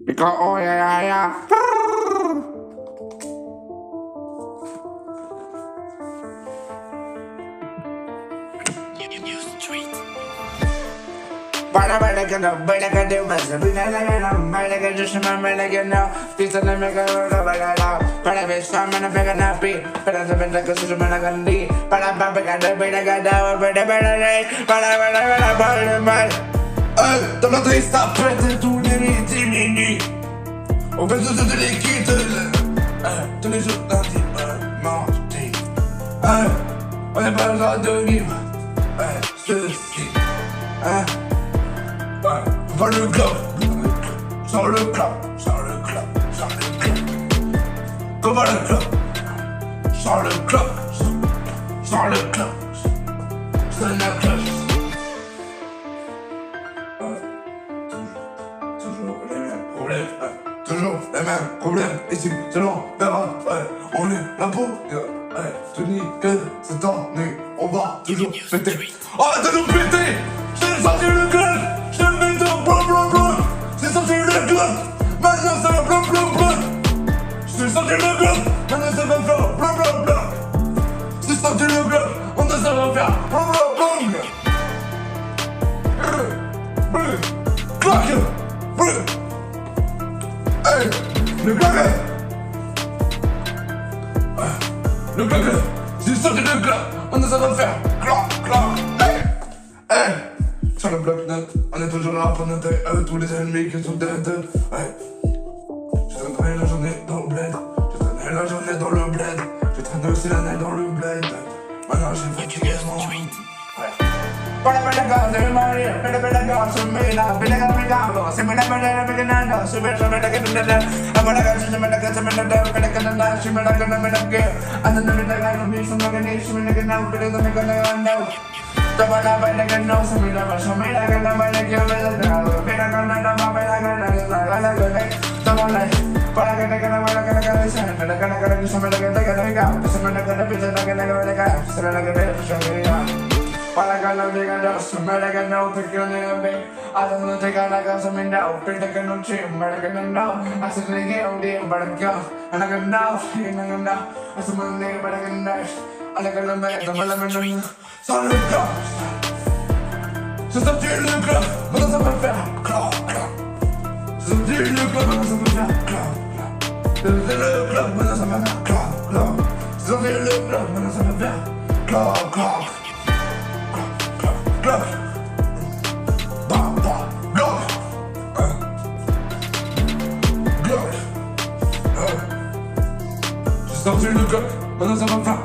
Because oh yeah yeah yeah. Para que no, para que te pase, para que yo se me para que no, pisa no me cago para besarme no pega na pi, para saber que se me la candí, para pegar para mal. Dans notre histoire pète tous les midi. On fait tous les quittes, tous les jours d'un dimanche. On n'est pas le droit de vivre, ceci. Pas le club, sans le club, sans le club, sans le club. Comment le club, sans le club, sans le club, sans le club. Toujours les mêmes problèmes, ici, c'est l'enfer, on est là pour te nique cette année, on va toujours péter. Arrête de nous péter, j'ai sorti le club, j'ai mis de blum, j'ai sorti le club, maintenant ça va blum, j'ai sorti le club, maintenant ça va faire blum, j'ai sorti le club, maintenant ça va faire blum. Claque, hey, le claque, le claque, j'ai sorti le club, maintenant ça va faire claque, hey. Sur le bloc-notes, on est toujours là pour noter tous les ennemis qui sont dead. Je traînerai la journée dans le bled, je traînerai la journée dans le bled, je traîne aussi la neige dans le bled. Maintenant j'ai fatigué mon para pedagang, se me pedagang, se me la pedagang, se me la pedagang, se me la pedagang, apadagan se me la pedagang, se me la pedagang, anda me pedagang, me se me pedagang, se me pedagang, pero me pedagang. Toma la pedagang, no se me la, se me la pedagang, pedagang, no me pedagang, toma la para que te quede buena que la cabeza, me la cara que se me la que se me la pizza la que se me la que para que no digan no, se me la que no, porque no digan ve, a donde te gana que se me no, pero que no chim, para que no, así le guía un día para que a la que no, y no que no, a su manera para que no, a la que no me, toma la menú, son los clubs, se sortit le club, maintenant ça va faire clac, se sortit le club, maintenant ça va faire clac, se sortit le club, maintenant ça va faire clac, se sortit le club, maintenant ça va faire clac. Glock, Glock, Glock, j'ai sorti le Glock, maintenant ça va faire